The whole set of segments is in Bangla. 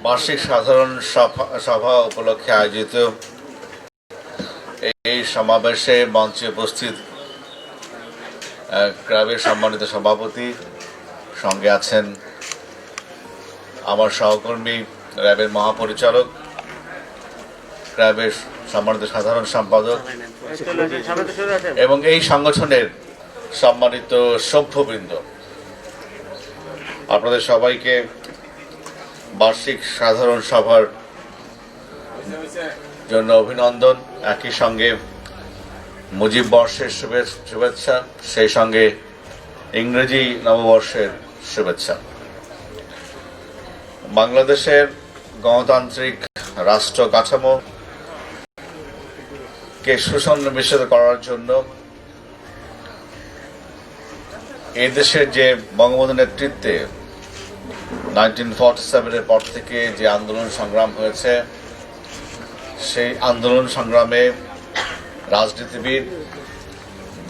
বার্ষিক সাধারণ সভা উপলক্ষে আয়োজিত এই সমাবেশে মঞ্চে উপস্থিত ক্লাবের সম্মানিত সভাপতি, সঙ্গে আছেন আমার সহকর্মী র্যাবের মহাপরিচালক, ক্লাবের সম্মানিত সাধারণ সম্পাদক এবং এই সংগঠনের সম্মানিত সভ্যবৃন্দ। আপনাদের সবাইকে বার্ষিক সাধারণ সভার জন্য অভিনন্দন, একই সঙ্গে মুজিব বর্ষের শুভেচ্ছা, সেই সঙ্গে ইংরেজি নববর্ষের শুভেচ্ছা। বাংলাদেশের গণতান্ত্রিক রাষ্ট্র কাঠামোকে সুসংবিষ্টিত করার জন্য এই দেশের যে বঙ্গবন্ধু নেতৃত্বে 1947-এর পর থেকে যে আন্দোলন সংগ্রাম হয়েছে, সেই আন্দোলন সংগ্রামে রাজনীতিবিদ,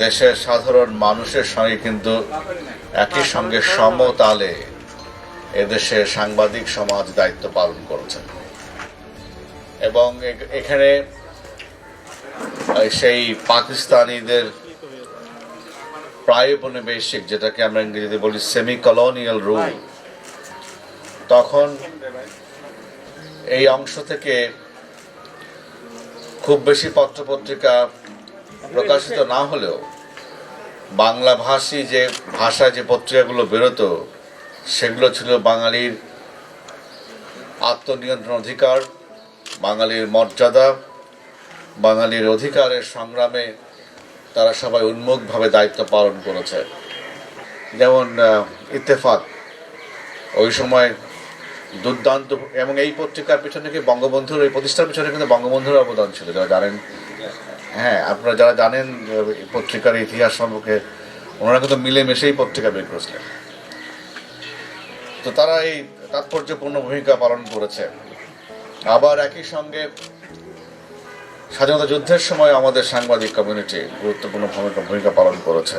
দেশের সাধারণ মানুষের সঙ্গে কিন্তু একই সঙ্গে সমতালে এদেশের সাংবাদিক সমাজ দায়িত্ব পালন করেছে। এবং এখানে সেই পাকিস্তানিদের প্রায় উপনিবেশিক, যেটাকে আমরা ইংরেজিতে বলি সেমি কলোনিয়াল রুল, তখন এই অংশ থেকে খুব বেশি পত্রপত্রিকা প্রকাশিত না হলেও বাংলা ভাষী যে ভাষায় যে পত্রিকাগুলো বেরোতো, সেগুলো ছিল বাঙালির আত্মনিয়ন্ত্রণ অধিকার, বাঙালির মর্যাদা, বাঙালির অধিকারের সংগ্রামে তারা সবাই উন্মুখভাবে দায়িত্ব পালন করেছে। যেমন ইত্তেফাক ওই সময় দুর্দান্ত, এবং এই পত্রিকার পিছনে কি বঙ্গবন্ধুর, এই প্রতিষ্ঠার পিছনে কিন্তু বঙ্গবন্ধুর অবদান ছিল, যারা জানেন। হ্যাঁ, আপনারা যারা জানেন পত্রিকার ইতিহাস সম্পর্কে, ওনারা কিন্তু মিলেমিশেই পত্রিকা বের করেছিলেন। তো তারা এই তাৎপর্যপূর্ণ ভূমিকা পালন করেছে। আবার একই সঙ্গে স্বাধীনতা যুদ্ধের সময় আমাদের সাংবাদিক কমিউনিটি গুরুত্বপূর্ণ ভূমিকা পালন করেছে,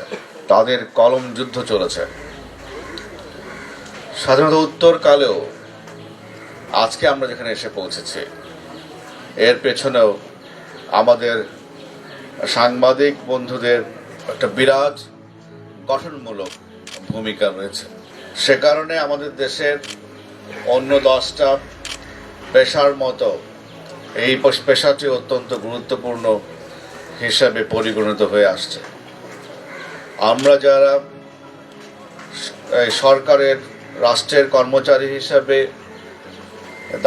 তাদের কলম যুদ্ধ চলেছে। স্বাধীনতা উত্তরকালেও আজকে আমরা যেখানে এসে পৌঁছেছি, এর পেছনেও আমাদের সাংবাদিক বন্ধুদের একটা বিরাট গঠনমূলক ভূমিকা রয়েছে। সে কারণে আমাদের দেশের অন্য 10টা পেশার মতো এই পেশাটি অত্যন্ত গুরুত্বপূর্ণ হিসাবে পরিগণিত হয়ে আসছে। আমরা যারা সরকারের, রাষ্ট্রের কর্মচারী হিসাবে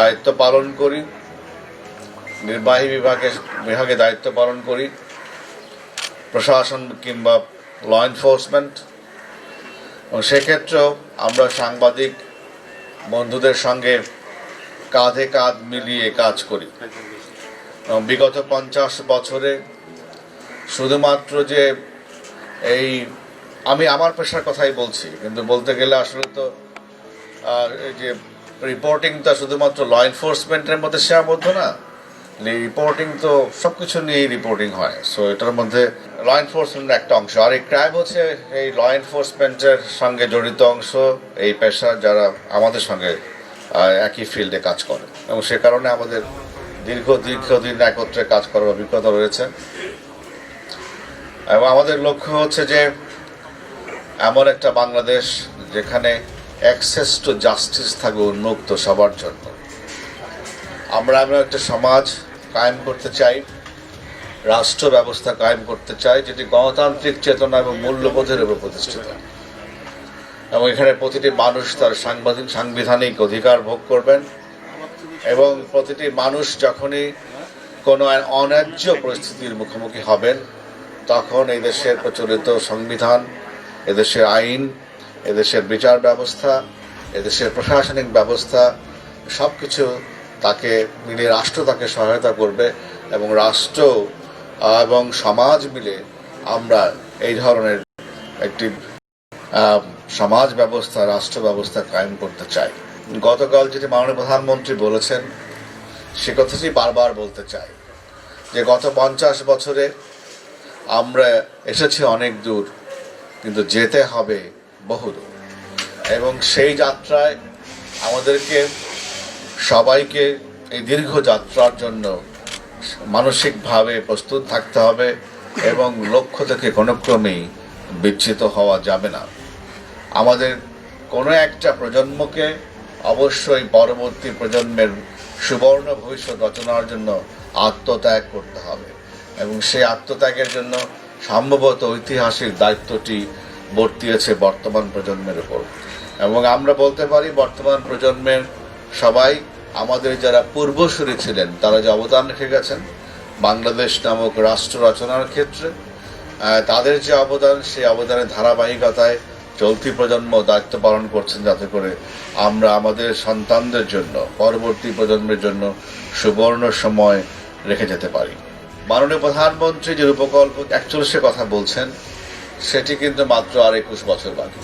দায়িত্ব পালন করি, নির্বাহী বিভাগে দায়িত্ব পালন করি, প্রশাসন কিংবা ল এনফোর্সমেন্ট, এবং সেক্ষেত্রেও আমরা সাংবাদিক বন্ধুদের সঙ্গে কাঁধে কাঁধ মিলিয়ে কাজ করি। বিগত 50 বছরে শুধুমাত্র যে আমি আমার পেশার কথাই বলছি, কিন্তু বলতে গেলে আসলে তো এই যে রিপোর্টিংটা শুধুমাত্র ল এনফোর্সমেন্টের মধ্যে সীমাবদ্ধ না, রিপোর্টিং তো সব কিছু নিয়েই রিপোর্টিং হয়। সো এটার মধ্যে ল এনফোর্সমেন্টের একটা অংশ, আর এই ক্রাইম হচ্ছে এই ল এনফোর্সমেন্টের সঙ্গে জড়িত অংশ, এই পেশা যারা আমাদের সঙ্গে একই ফিল্ডে কাজ করে, এবং সে কারণে আমাদের দীর্ঘদিন একত্রে কাজ করার অভিজ্ঞতা রয়েছে। এবং আমাদের লক্ষ্য হচ্ছে যে এমন একটা বাংলাদেশ যেখানে অ্যাক্সেস টু জাস্টিস থাকবে উন্মুক্ত সবার জন্য। আমরা একটা সমাজ কায়েম করতে চাই, রাষ্ট্র ব্যবস্থা কায়েম করতে চাই, যেটি গণতান্ত্রিক চেতনা এবং মূল্যবোধের উপর প্রতিষ্ঠিত, এবং এখানে প্রতিটি মানুষ তার সাংবিধানিক অধিকার ভোগ করবেন, এবং প্রতিটি মানুষ যখনই কোনো অন্যায্য পরিস্থিতির মুখোমুখি হবেন, তখন এই দেশের প্রচলিত সংবিধান, এদেশের আইন, এদেশের বিচার ব্যবস্থা, এদেশের প্রশাসনিক ব্যবস্থা সব কিছু তাকে মিলে রাষ্ট্র তাকে সহায়তা করবে, এবং রাষ্ট্র এবং সমাজ মিলে আমরা এই ধরনের একটি সমাজ ব্যবস্থা, রাষ্ট্র ব্যবস্থা কায়েম করতে চাই। গতকাল যেটি মাননীয় প্রধানমন্ত্রী বলেছেন, সে কথাটি বারবার বলতে চাই যে গত 50 বছরে আমরা এসেছি অনেক দূর, কিন্তু যেতে হবে বহুদূর, এবং সেই যাত্রায় আমাদেরকে সবাইকে এই দীর্ঘ যাত্রার জন্য মানসিকভাবে প্রস্তুত থাকতে হবে এবং লক্ষ্য থেকে কোনো ক্রমেই বিচ্যুত হওয়া যাবে না। আমাদের কোনো একটা প্রজন্মকে অবশ্যই পরবর্তী প্রজন্মের সুবর্ণ ভবিষ্যৎ রচনার জন্য আত্মত্যাগ করতে হবে এবং সেই আত্মত্যাগের জন্য সম্ভবত ঐতিহাসিক দায়িত্বটি বর্তিয়েছে বর্তমান প্রজন্মের উপর। এবং আমরা বলতে পারি বর্তমান প্রজন্মের সবাই আমাদের যারা পূর্বসূরি ছিলেন তারা যে অবদান রেখে গেছেন বাংলাদেশ নামক রাষ্ট্র রচনার ক্ষেত্রে, তাদের যে অবদান সেই অবদানের ধারাবাহিকতায় চলতি প্রজন্ম দায়িত্ব পালন করছেন যাতে করে আমরা আমাদের সন্তানদের জন্য পরবর্তী প্রজন্মের জন্য সুবর্ণ সময় রেখে যেতে পারি। মাননীয় প্রধানমন্ত্রী যে রূপকল্প 41 কথা বলছেন সেটি কিন্তু মাত্র আর 21 বছর বাকি।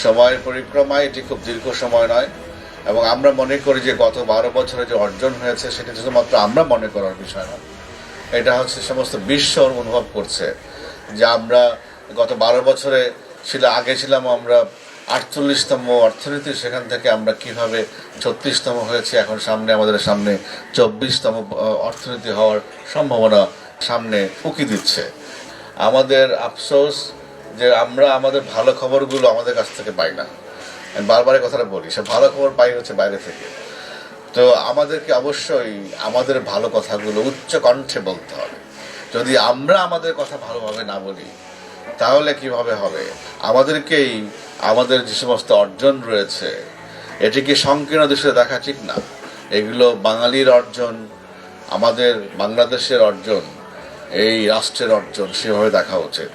সময়ের পরিক্রমায় এটি খুব দীর্ঘ সময় নয় এবং আমরা মনে করি যে গত 12 বছরে যে অর্জন হয়েছে সেটি শুধুমাত্র আমরা মনে করার বিষয় নয়, এটা হচ্ছে সমস্ত বিশ্ব অনুভব করছে যে আমরা গত 12 বছরে আগে ছিলাম আমরা 48তম অর্থনীতি, সেখান থেকে আমরা কিভাবে 36তম হয়েছে, এখন আমাদের সামনে 24তম অর্থনীতি হওয়ার সম্ভাবনা সামনে উকি দিচ্ছে। আমাদের আফসোস যে আমরা আমাদের ভালো খবরগুলো আমাদের কাছ থেকে পাই না। আমি বারবার কথাটা বলি, সে ভালো খবর পাই হচ্ছে বাইরে থেকে। তো আমাদেরকে অবশ্যই আমাদের ভালো কথাগুলো উচ্চ কণ্ঠে বলতে হবে। যদি আমরা আমাদের কথা ভালোভাবে না বলি তাহলে কিভাবে হবে? আমাদেরকেই আমাদের যে সমস্ত অর্জন রয়েছে এটিকে সংকীর্ণ দৃষ্টিতে দেখা ঠিক না। এগুলো বাঙালির অর্জন, আমাদের বাংলাদেশের অর্জন, এই রাষ্ট্রের অর্জন, সেভাবে দেখা উচিত।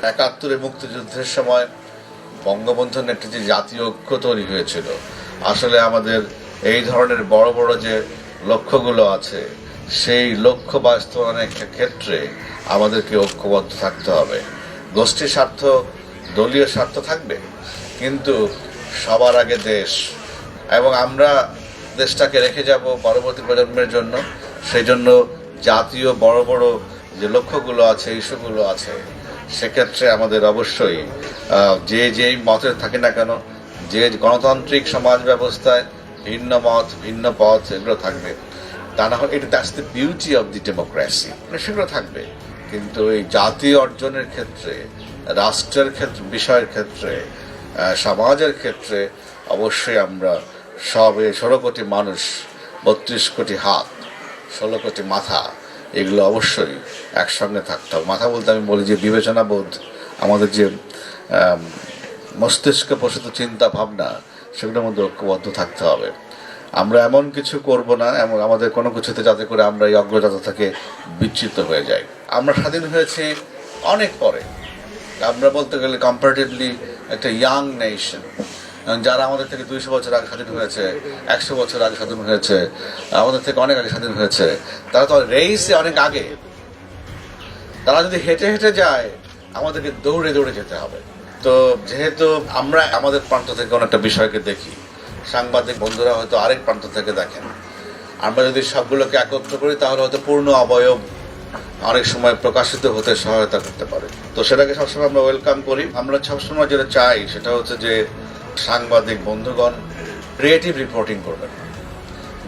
71 মুক্তিযুদ্ধের সময় বঙ্গবন্ধুর নেতৃত্বে যে জাতীয় ঐক্য তৈরি হয়েছিল, আসলে আমাদের এই ধরনের বড় বড় যে লক্ষ্যগুলো আছে সেই লক্ষ্য বাস্তবায়নের ক্ষেত্রে আমাদেরকে ঐক্যবদ্ধ থাকতে হবে। গোষ্ঠী স্বার্থ, দলীয় স্বার্থ থাকবে, কিন্তু সবার আগে দেশ, এবং আমরা দেশটাকে রেখে যাব পরবর্তী প্রজন্মের জন্য। সেই জন্য জাতীয় বড় বড় যে লক্ষ্যগুলো আছে, ইস্যুগুলো আছে, সেক্ষেত্রে আমাদের অবশ্যই যেই মতের থাকে না কেন, যে গণতান্ত্রিক সমাজ ব্যবস্থায় ভিন্ন মত, ভিন্ন পথ এগুলো থাকবে, তা না হয় that's the beauty of the democracy, সেগুলো থাকবে। কিন্তু এই জাতীয় অর্জনের ক্ষেত্রে, রাষ্ট্রের ক্ষেত্রে, বিষয়ের ক্ষেত্রে, সমাজের ক্ষেত্রে অবশ্যই আমরা 16 কোটি মানুষ, 32 কোটি হাত, 16 কোটি মাথা, এগুলো অবশ্যই একসঙ্গে থাকতে হবে। মাথা বলতে আমি বলি যে বিবেচনা বোধ, আমাদের যে মস্তিষ্ক প্রসূত চিন্তা ভাবনা, সেগুলোর মধ্যে ঐক্যবদ্ধ থাকতে হবে। আমরা এমন কিছু করব না এবং আমাদের কোনো কিছুতে যাতে করে আমরা এই অগ্রযাত্রা থেকে বিচ্যুত হয়ে যাই। আমরা স্বাধীন হয়েছি অনেক পরে, আমরা বলতে গেলে কম্পারেটিভলি একটা ইয়াং নেশন। যারা আমাদের থেকে 200 বছর আগে স্বাধীন হয়েছে, 100 বছর আগে স্বাধীন হয়েছে, আমাদের থেকে অনেক আগে স্বাধীন হয়েছে, তারা তো রেসে অনেক আগে। তারা যদি হেঁটে হেঁটে যায়, আমাদেরকে দৌড়ে দৌড়ে যেতে হবে। তো যেহেতু আমরা আমাদের প্রান্ত থেকে অনেকটা বিষয়কে দেখি, সাংবাদিক বন্ধুরা হয়তো আরেক প্রান্ত থেকে দেখেন, আমরা যদি সবগুলোকে একত্র করি তাহলে হয়তো পূর্ণ অবয়ব অনেক সময় প্রকাশিত হতে সহায়তা করতে পারে। তো সেটাকে সবসময় আমরা ওয়েলকাম করি। আমরা সবসময় যেটা চাই সেটা হচ্ছে যে সাংবাদিক বন্ধুগণ ক্রিয়েটিভ রিপোর্টিং করবেন।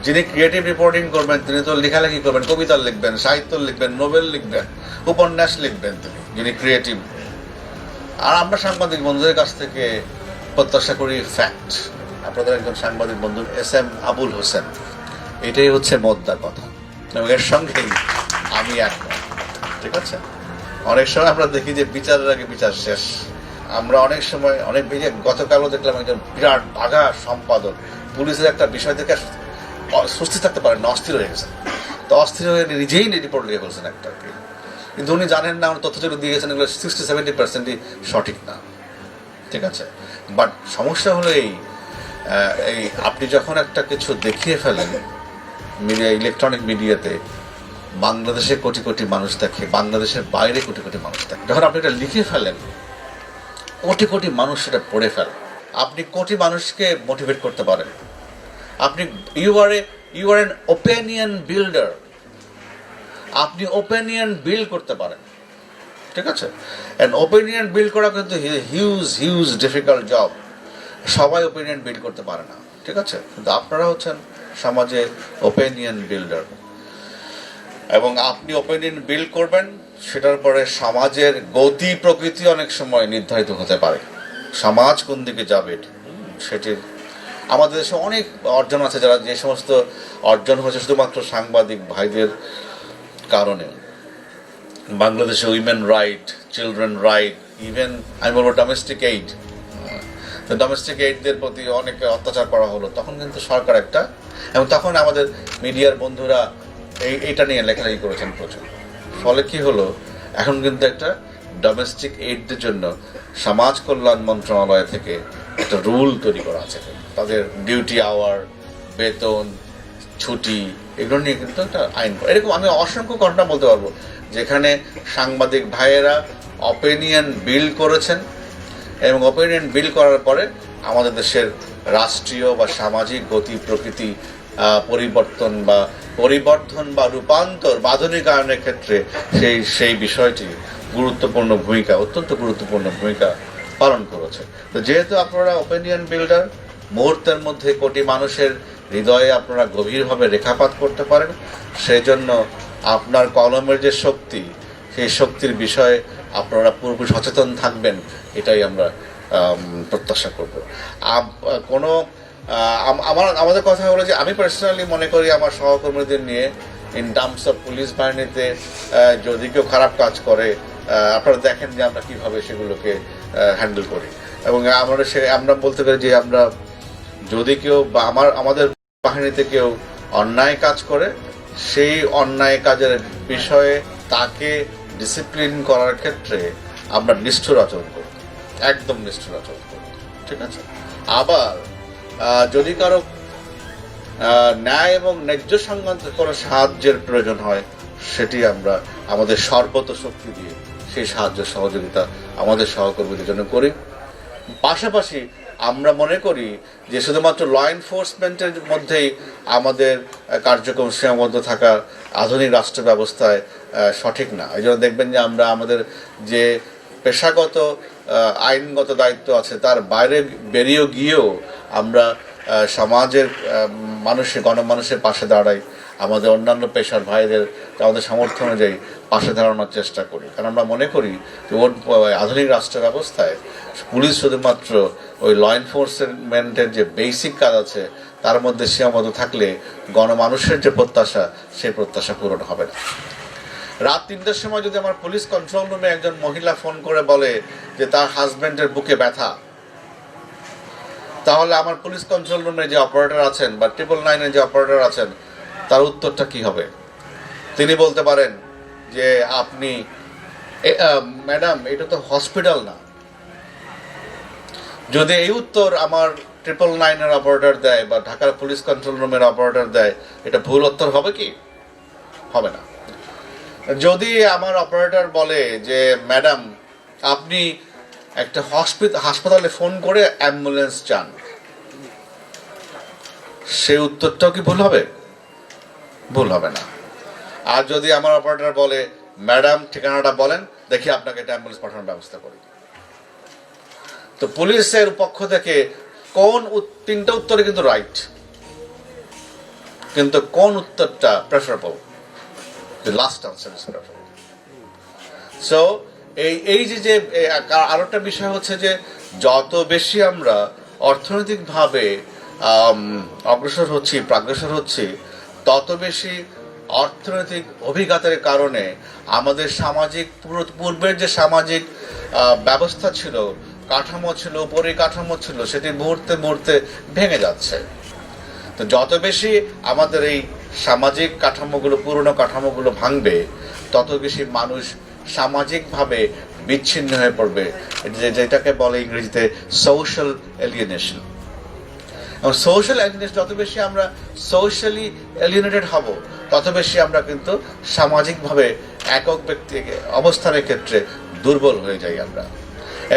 যিনি ক্রিয়েটিভ রিপোর্টিং করবেন তিনি তো লেখালেখি করবেন, কবিতা লিখবেন, সাহিত্য লিখবেন, নোবেল লিখবেন, উপন্যাস লিখবেন যিনি ক্রিয়েটিভ। আর আমরা সাংবাদিক বন্ধুদের কাছ থেকে প্রত্যাশা করি ফ্যাক্ট। আপনাদের একজন সাংবাদিক বন্ধু SM আবুল হোসেন, এটাই হচ্ছে মোদ্দা কথা, এবং এর সঙ্গেই আমি একমত। ঠিক আছে, অনেক সময় আমরা দেখি যে বিচারের আগে বিচার শেষ। আমরা অনেক সময় গতকালও দেখলাম একজন বিরাট বাঘা সম্পাদক পুলিশের একটা বিষয় থেকে সুস্থির থাকতে পারেন না, অস্থির হয়ে গেছেন। তো অস্থির হয়ে নিজেই রিপোর্ট লিখে ফেলছেন একটা, কিন্তু উনি জানেন না তথ্য যেগুলো দিয়ে গেছেন এগুলো 60-70% সঠিক না। ঠিক আছে, বাট সমস্যা হলো এই আপনি যখন একটা কিছু দেখিয়ে ফেলেন মিডিয়া, ইলেকট্রনিক মিডিয়াতে, বাংলাদেশে কোটি কোটি মানুষ দেখে, বাংলাদেশের বাইরে কোটি কোটি মানুষ দেখে, যখন আপনি এটা লিখে ফেলেন কোটি কোটি মানুষ সেটা পড়ে ফেলেন, আপনি কোটি মানুষকে মোটিভেট করতে পারেন। আপনি you are an opinion builder, আপনি ওপিনিয়ন বিল্ড করতে পারেন। ঠিক আছে, অ্যান্ড ওপিনিয়ন বিল্ড করা কিন্তু হিউজ ডিফিকাল্ট জব। সবাই ওপিনিয়ন বিল্ড করতে পারে না। ঠিক আছে, কিন্তু আপনারা হচ্ছেন সমাজে ওপিনিয়ন বিল্ডার, এবং আপনি ওপিনিয়ন বিল্ড করবেন, সেটার পরে সমাজের গতি প্রকৃতি অনেক সময় নির্ধারিত হতে পারে। সমাজ কোন দিকে যাবে সেটির আমাদের দেশে অনেক অর্জন আছে, যারা যে সমস্ত অর্জন হয়েছে শুধুমাত্র সাংবাদিক ভাইদের কারণে। বাংলাদেশে women right, children right, even আমি বলবো ডোমেস্টিক এইড, ডোমেস্টিক এইডদের প্রতি অনেক অত্যাচার করা হলো, তখন কিন্তু সরকার একটা, এবং তখন আমাদের মিডিয়ার বন্ধুরা এইটা নিয়ে লেখালেখি করেছেন প্রচুর। ফলে কি হলো, এখন কিন্তু একটা ডোমেস্টিক এইডদের জন্য সমাজ কল্যাণ মন্ত্রণালয় থেকে একটা রুল তৈরি করা আছে। তাদের ডিউটি আওয়ার, বেতন, ছুটি, এগুলো নিয়ে কিন্তু একটা আইন। এরকম আমি অসংখ্য ঘটনা বলতে পারবো যেখানে সাংবাদিক ভাইয়েরা অপিনিয়ন বিল্ড করেছেন, এবং অপিনিয়ন বিল্ড করার পরে আমাদের দেশের রাষ্ট্রীয় বা সামাজিক গতি প্রকৃতি পরিবর্ধন বা রূপান্তর বা আধুনিকায়নের ক্ষেত্রে সেই বিষয়টি অত্যন্ত গুরুত্বপূর্ণ ভূমিকা পালন করেছে। তো যেহেতু আপনারা ওপিনিয়ন বিল্ডার, মুহূর্তের মধ্যে কোটি মানুষের হৃদয়ে আপনারা গভীরভাবে রেখাপাত করতে পারেন, সেই জন্য আপনার কলমের যে শক্তি, সেই শক্তির বিষয়ে আপনারা পুরোপুরি সচেতন থাকবেন, এটাই আমরা প্রত্যাশা করব। আমাদের কথা হলো যে আমি পার্সোনালি মনে করি আমার সহকর্মীদের নিয়ে ইন টার্মস অফ পুলিশ বাহিনীতে যদি কেউ খারাপ কাজ করে, আপনারা দেখেন যে আমরা কিভাবে সেগুলোকে হ্যান্ডেল করি, এবং আমরা বলতে পারি যে আমরা যদি কেউ বা আমাদের বাহিনীতে কেউ অন্যায় কাজ করে, সেই অন্যায় কাজের বিষয়ে তাকে ডিসিপ্লিন করার ক্ষেত্রে আমরা নিষ্ঠুর আচরণ করি, একদম নিষ্ঠুর আচরণ করি, ঠিক আছে। আবার যদি কারো ন্যায় এবং ন্যায্য সংক্রান্ত কোনো সাহায্যের প্রয়োজন হয়, সেটি আমরা আমাদের সর্বত শক্তি দিয়ে সেই সাহায্য সহযোগিতা আমাদের সহকর্মীদের জন্য করি। পাশাপাশি আমরা মনে করি যে শুধুমাত্র ল এনফোর্সমেন্টের মধ্যেই আমাদের কার্যক্রম সীমাবদ্ধ থাকা আধুনিক রাষ্ট্র ব্যবস্থায় সঠিক না। এই জন্য দেখবেন যে আমরা আমাদের যে পেশাগত আইনগত দায়িত্ব আছে তার বাইরে বেরিয়ে গিয়েও আমরা সমাজের গণমানুষের পাশে দাঁড়াই, আমাদের অন্যান্য পেশার ভাইদের আমাদের সামর্থ্য অনুযায়ী পাশে দাঁড়ানোর চেষ্টা করি। কারণ আমরা মনে করি যে আধুনিক রাষ্ট্র ব্যবস্থায় পুলিশ শুধুমাত্র ওই ল এনফোর্সমেন্টের যে বেসিক কাজ আছে তার মধ্যে সীমাবদ্ধ থাকলে গণমানুষের যে প্রত্যাশা, সেই প্রত্যাশা পূরণ হবে না। রাত 3টার সময় যদি আমার পুলিশ কন্ট্রোল রুমে একজন মহিলা ফোন করে বলে যে তার হাজব্যান্ডের বুকে ব্যথা, তাহলে আমার পুলিশ কন্ট্রোল রুমে যে অপারেটর আছেন বা 999-এর যে অপারেটর আছেন, তার উত্তরটা কি হবে? তিনি বলতে পারেন যে আপনি ম্যাডাম, এটা তো হসপিটাল না। যদি এই উত্তর আমার 999-এর অপারেটর দেয় বা ঢাকার পুলিশ কন্ট্রোল রুমের অপারেটর দেয়, এটা ভুল উত্তর হবে কি? হবে না। যদি আমার অপারেটর বলে যে ম্যাডাম, আপনি একটা হাসপাতালে ফোন করে অ্যাম্বুলেন্স চান, সেই উত্তরটাও কি ভুল হবে? ভুল হবে না। আর যদি আমার অপারেটর বলে ম্যাডাম ঠিকানাটা বলেন, দেখি আপনাকে একটা অ্যাম্বুলেন্স পাঠানোর ব্যবস্থা করি, তো পুলিশের পক্ষ থেকে তিনটা উত্তরে কিন্তু রাইট, কিন্তু কোন উত্তরটা preferable? The last answer is preferable. So এই যে আরো একটা বিষয় হচ্ছে যে যত বেশি আমরা অর্থনৈতিকভাবে অগ্রসর হচ্ছি, তত বেশি অর্থনৈতিক অভিঘাতের কারণে আমাদের পূর্বের যে সামাজিক ব্যবস্থা ছিল, কাঠামো ছিল, পরিকাঠামো ছিল, সেটি মুহূর্তে ভেঙে যাচ্ছে। তো যত বেশি আমাদের এই সামাজিক পুরনো কাঠামোগুলো ভাঙবে, তত বেশি মানুষ সামাজিকভাবে বিচ্ছিন্ন হয়ে পড়বে, যেটাকে বলে ইংরেজিতে সোশ্যাল এলিয়েনেশন। এবং সোশ্যাল এলিয়েনেশন, যত বেশি আমরা সোশ্যালি এলিয়েনেটেড হব, তত বেশি আমরা কিন্তু সামাজিকভাবে একক ব্যক্তি অবস্থানের ক্ষেত্রে দুর্বল হয়ে যাই আমরা।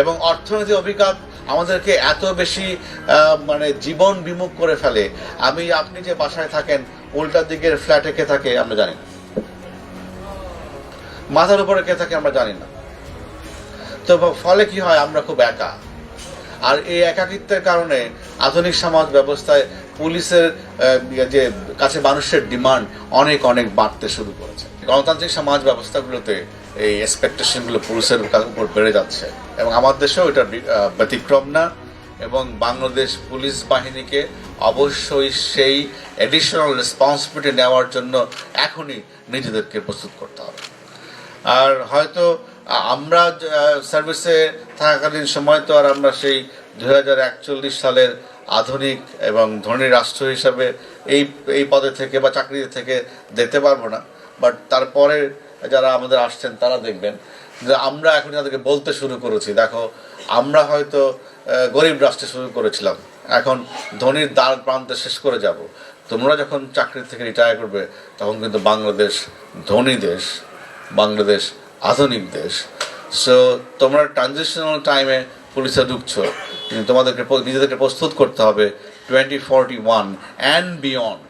এবং অর্থনৈতিক অভিঘাত আমাদেরকে এত বেশি জীবন বিমুখ করে ফেলে। আপনি যে বাসায় থাকেন, উল্টা দিকের ফ্ল্যাটে কে থাকে আমরা জানি না, মাথার উপরে কে থাকে আমরা জানি না। তো ফলে কি হয়, আমরা খুব একা। আর এই একাকিত্বের কারণে আধুনিক সমাজ ব্যবস্থায় পুলিশের যে কাছে মানুষের ডিমান্ড অনেক অনেক বাড়তে শুরু করেছে। গণতান্ত্রিক সমাজ ব্যবস্থাগুলোতে এই এক্সপেকটেশনগুলো পুলিশের উপর বেড়ে যাচ্ছে এবং আমার দেশেও এটা ব্যতিক্রম না। এবং বাংলাদেশ পুলিশ বাহিনীকে অবশ্যই সেই অ্যাডিশনাল রেসপন্সিবিলিটি নেওয়ার জন্য এখনই নিজেদেরকে প্রস্তুত করতে হবে। আর হয়তো আমরা সার্ভিসে থাকাকালীন সময় তো আর আমরা সেই 2041 সালের আধুনিক এবং ধনী রাষ্ট্র হিসাবে এই পদে থেকে বা চাকরিতে থেকে দেখতে পারবো না, বাট তারপরে যারা আমাদের আসছেন তারা দেখবেন যে আমরা এখন তাদেরকে বলতে শুরু করেছি, দেখো আমরা হয়তো গরিব রাষ্ট্রে শুরু করেছিলাম, এখন ধনীর দ্বার প্রান্তে শেষ করে যাব। তোমরা যখন চাকরি থেকে রিটায়ার করবে তখন কিন্তু বাংলাদেশ ধনী দেশ, বাংলাদেশ আধুনিক দেশ। সো তোমরা ট্রানজিশনাল টাইমে পুলিশে ঢুকছো, কিন্তু তোমাদেরকে নিজেদেরকে প্রস্তুত করতে হবে 2041 অ্যান্ড বিয়ন্ড,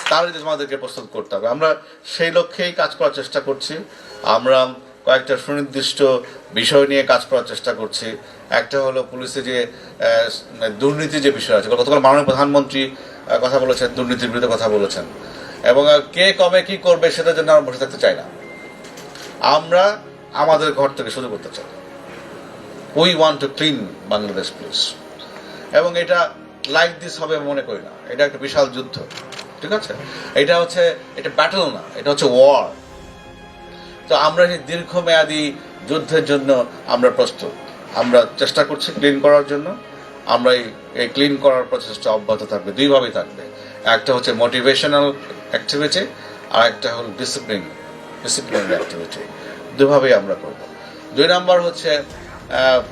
তাহলে তোমাদেরকে প্রস্তুত করতে হবে। আমরা সেই লক্ষ্যেই কাজ করার চেষ্টা করছি। আমরা কয়েকটা সুনির্দিষ্ট বিষয় নিয়ে কাজ করার চেষ্টা করছি। একটা হলো পুলিশে যে দুর্নীতি যে বিষয় আছে, গতকাল মাননীয় প্রধানমন্ত্রী কথা বলেছেন, দুর্নীতির বিরুদ্ধে কথা বলেছেন, এবং কে কবে কি করবে সেটার জন্য আমরা বসে থাকতে চাই না। আমরা আমাদের ঘর থেকে শুরু করতে চাই। We want to clean Bangladesh police, এবং এটা লাইক দিস হবে মনে করি না। এটা একটা বিশাল যুদ্ধ, ঠিক আছে? এটা ব্যাটল না, এটা হচ্ছে ওয়ার। তো আমরা এই দীর্ঘমেয়াদী যুদ্ধের জন্য আমরা প্রস্তুত। আমরা চেষ্টা করছি ক্লিন করার জন্য। আমরা এই ক্লিন করার প্রচেষ্টা অব্যাহত থাকবে, দুইভাবেই থাকবে। একটা হচ্ছে মোটিভেশনাল অ্যাক্টিভিটি, আর একটা হল ডিসিপ্লিনারি অ্যাক্টিভিটি। দুভাবেই আমরা করব। 2 নম্বর হচ্ছে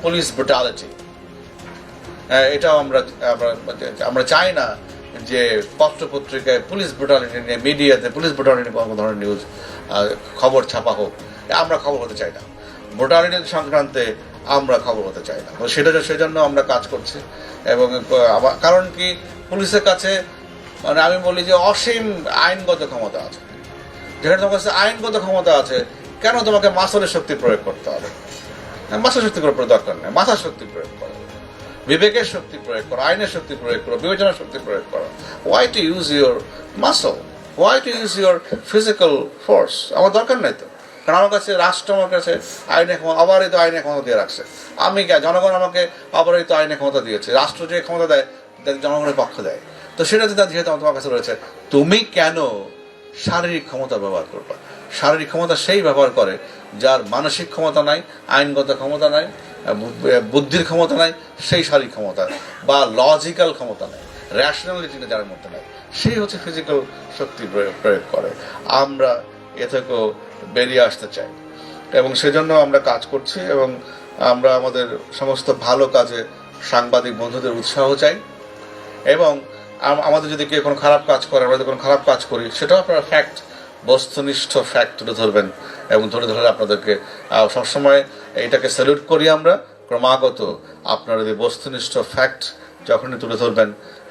পুলিশ ব্রুটালিটি। এটাও আমরা চাই না যে পত্রপত্রিকায় পুলিশ ব্রুটালিটি নিয়ে, মিডিয়াতে পুলিশ ব্রুটালিটি কোনো ধরনের নিউজ খবর ছাপা হোক। আমরা খবর হতে চাই না, ব্রুটালিটি সংক্রান্তে আমরা খবর হতে চাই না। তো সেজন্য আমরা কাজ করছি। এবং কারণ কি, পুলিশের কাছে মানে আমি বলি যে অসীম আইনগত ক্ষমতা আছে। যেখানে তোমার কাছে আইনগত ক্ষমতা আছে, কেন তোমাকে মাসলের শক্তি প্রয়োগ করতে হবে? মাসের শক্তি করার দরকার নেই, মাথার শক্তি প্রয়োগ করো, বিবেকের শক্তি প্রয়োগ করো, আইনের শক্তি প্রয়োগ করো, বিবেচনার শক্তি প্রয়োগ করো। Why to use your muscle? Why to use your physical force? আমার দরকার নেই তো। কারণ আমার কাছে রাষ্ট্র আমার কাছে অবারিত আইনের ক্ষমতা দিয়ে রাখছে। আমি জনগণ আমাকে অবারিত আইনের ক্ষমতা দিয়েছে। রাষ্ট্র যে ক্ষমতা দেয় জনগণের পক্ষ দেয়। তো সেটা যেহেতু তোমার কাছে রয়েছে, তুমি কেন শারীরিক ক্ষমতা ব্যবহার করবা? শারীরিক ক্ষমতা সেই ব্যবহার করে যার মানসিক ক্ষমতা নাই, আইনগত ক্ষমতা নাই, বুদ্ধির ক্ষমতা নাই, সেই শারীরিক ক্ষমতা বা লজিক্যাল ক্ষমতা নাই, র্যাশনালিটিটা যার মধ্যে নাই, সেই হচ্ছে ফিজিক্যাল শক্তি প্রয়োগ করে। আমরা এ থেকেও বেরিয়ে আসতে চাই এবং সেজন্য আমরা কাজ করছি। এবং আমরা আমাদের সমস্ত ভালো কাজে সাংবাদিক বন্ধুদের উৎসাহ চাই। এবং আমাদের যদি কেউ কোনো খারাপ কাজ করে, আমরা যদি কোনো খারাপ কাজ করি, সেটাও আপনারা ফ্যাক্ট, বস্তুনিষ্ঠ ফ্যাক্ট তুলে ধরবেন এবং ধরে আপনাদেরকে সবসময় এইটাকে স্যালুট করি আমরা। ক্রমাগত আপনারা যদি বস্তুনিষ্ঠ ফ্যাক্ট যখনই তুলে ধরবেন,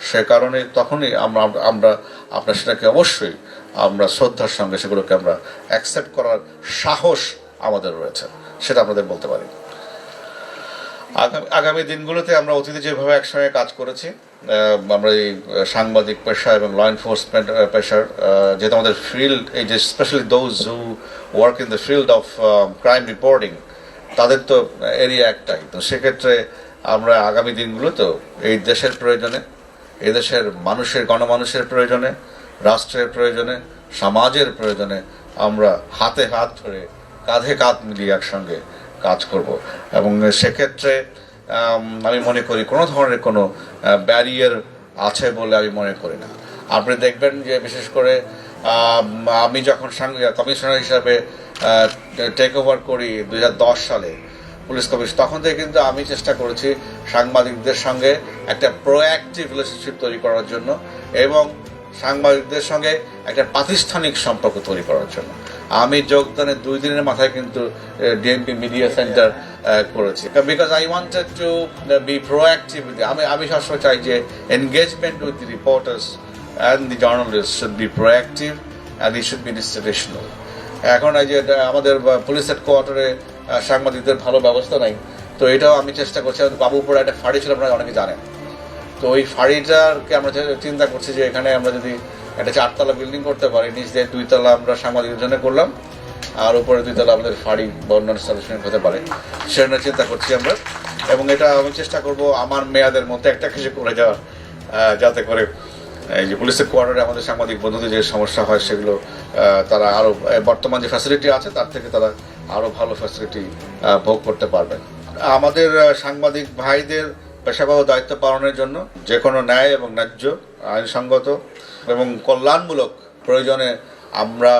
সে কারণে তখনই আমরা আপনার সেটাকে অবশ্যই আমরা শ্রদ্ধার সঙ্গে সেগুলোকে আমরা অ্যাকসেপ্ট করার সাহস আমাদের রয়েছে, সেটা আপনাদের বলতে পারি। আগামী দিনগুলোতে আমরা অতীতে যেভাবে একসঙ্গে কাজ করেছি, আমরা এই সাংবাদিক পেশা এবং ল এনফোর্সমেন্ট পেশার যেহেতু আমাদের ফিল্ড, এই যে specially those who work in the field of crime reporting, তাদের তো এরিয়া একটাই। তো সেক্ষেত্রে আমরা আগামী দিনগুলোতেও এই দেশের প্রয়োজনে, এদেশের গণমানুষের প্রয়োজনে, রাষ্ট্রের প্রয়োজনে, সমাজের প্রয়োজনে আমরা হাতে হাত ধরে, কাঁধে কাঁধ মিলিয়ে একসঙ্গে কাজ করব। এবং সেক্ষেত্রে আমি মনে করি কোনো ধরনের কোনো ব্যারিয়ার আছে বলে আমি মনে করি না। আপনি দেখবেন যে বিশেষ করে আমি যখন কমিশনার হিসাবে টেক ওভার করি 2010 সালে পুলিশ কমিশন, তখন থেকে কিন্তু আমি চেষ্টা করেছি সাংবাদিকদের সঙ্গে একটা প্রোঅ্যাক্টিভ রিলেশনশিপ তৈরি করার জন্য এবং সাংবাদিকদের সঙ্গে একটা প্রাতিষ্ঠানিক সম্পর্ক তৈরি করার জন্য। আমি যোগদানের 2 দিনের মাথায় কিন্তু ডিএমপি মিডিয়া সেন্টার করেছি, because I wanted to be proactive. আমি সবসময় চাই যে engagement with the reporters and the journalist should be proactive and it should be institutional. এখন এই যে আমাদের পুলিশ হেডকোয়ার্টারে সাংবাদিকদের ভালো ব্যবস্থা নাই, তো এটাও আমি চেষ্টা করছি। বাবুপুরে একটা ফাঁড়ি ছিল, আপনারা অনেকে জানেন। তো ওই ফাঁড়িটাকে আমরা চিন্তা করছি যে এখানে আমরা যদি একটা 4তলা বিল্ডিং করতে পারি, নিচ দিয়ে 2 তলা আমরা সাংবাদিকের জন্য করলাম, আর উপরে 2 তলা আমাদের ফাঁড়ি বা অন্যান্য স্টাবলিশমেন্ট হতে পারে, সেটা চিন্তা করছি আমরা। এবং এটা আমি চেষ্টা করব আমার মেয়াদের মধ্যে একটা কিছু করে যাওয়ার, যাতে করে এই যে পুলিশের কোয়ার্টারে আমাদের সাংবাদিক বন্ধুদের যে সমস্যা হয় সেগুলো তারা আরও বর্তমান যে ফ্যাসিলিটি আছে তার থেকে তারা আরও ভালো ফ্যাসিলিটি ভোগ করতে পারবেন। আমাদের সাংবাদিক ভাইদের পেশাগত দায়িত্ব পালনের জন্য যে কোনো ন্যায় এবং ন্যায্য, আইনসঙ্গত এবং কল্যাণমূলক প্রয়োজনে আমরা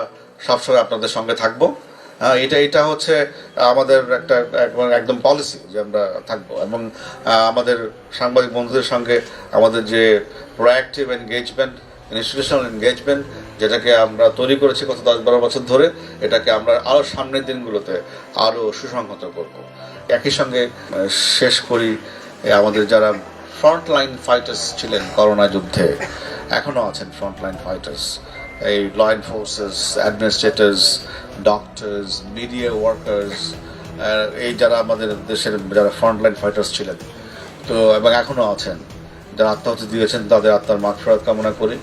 সবসময় আপনাদের সঙ্গে থাকবো। এটা হচ্ছে আমাদের একটা একদম পলিসি যে আমরা থাকবো। এবং আমাদের সাংবাদিক বন্ধুদের সঙ্গে আমাদের যে প্রোঅ্যাক্টিভ এনগেজমেন্ট, ইনস্টিটিউশনাল এনগেজমেন্ট, যেটাকে আমরা তৈরি করেছি গত 10-12 বছর ধরে, এটাকে আমরা আরও সামনের দিনগুলোতে আরও সুসংহত করব। একই সঙ্গে শেষ করি, আমাদের যারা ফ্রন্টলাইন ফাইটার্স ছিলেন করোনা যুদ্ধে, এখনও আছেন ফ্রন্টলাইন ফাইটার্স, এই ল এনফোর্সেস, অ্যাডমিনিস্ট্রেটর্স, ডক্টর্স, মিডিয়া ওয়ার্কার্স, এই যারা আমাদের দেশের যারা ফ্রন্টলাইন ফাইটার্স ছিলেন তো এবং এখনও আছেন, যারা আত্মাহুতি দিয়েছেন, তাদের আত্মার মাগফিরাত কামনা করি।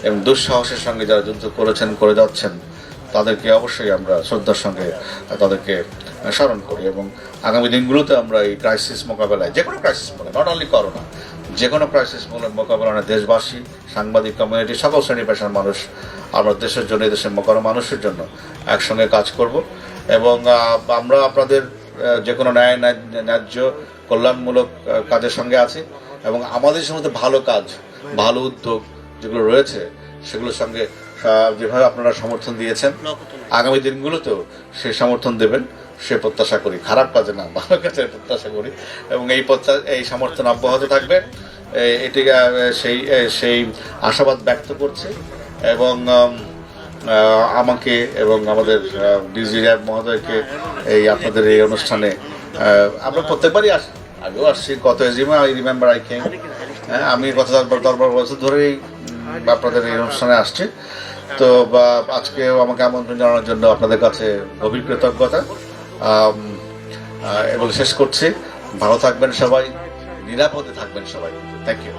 এবং দুঃসাহসের সঙ্গে যারা যুদ্ধ করেছেন, করে যাচ্ছেন, তাদেরকে অবশ্যই আমরা শ্রদ্ধার সঙ্গে তাদেরকে স্মরণ করি। এবং আগামী দিনগুলোতে আমরা এই ক্রাইসিস মোকাবেলায়, যে কোনো ক্রাইসিস মোকাবেলা, নট অনলি করোনা, যে কোনো ক্রাইসিস মোকাবেলায় দেশবাসী, সাংবাদিক কমিউনিটি, সকল শ্রেণী পেশার মানুষ আমরা দেশের জন্য, দেশের মানুষের জন্য একসঙ্গে কাজ করব। এবং আমরা আপনাদের যে কোনো ন্যায্য কল্যাণমূলক কাজের সঙ্গে আছি। এবং আমাদের সঙ্গে ভালো কাজ, ভালো উদ্যোগ যেগুলো রয়েছে সেগুলোর সঙ্গে যেভাবে আপনারা সমর্থন দিয়েছেন, আগামী দিনগুলোতেও সে সমর্থন দেবেন সে প্রত্যাশা করি। খারাপ কাজে না, ভালো কাজের প্রত্যাশা করি। এবং এই সমর্থন অব্যাহত থাকবে, এটি সেই আশাবাদ ব্যক্ত করছি। এবং আমাকে এবং আমাদের ডিজি র্যাব মহোদয়কে আপনাদের এই অনুষ্ঠানে আমরা প্রত্যেকবারই আগেও আসছি, কত এজিমা আই রিমেম্বার আই কেম, আমি গত 10-12 বছর ধরেই আপনাদের এই অনুষ্ঠানে আসছি। তো আজকেও আমাকে আমন্ত্রণ জানানোর জন্য আপনাদের কাছে গভীর কৃতজ্ঞতা। এবং শেষ করছি, ভালো থাকবেন সবাই, নিরাপদে থাকবেন সবাই। Thank you.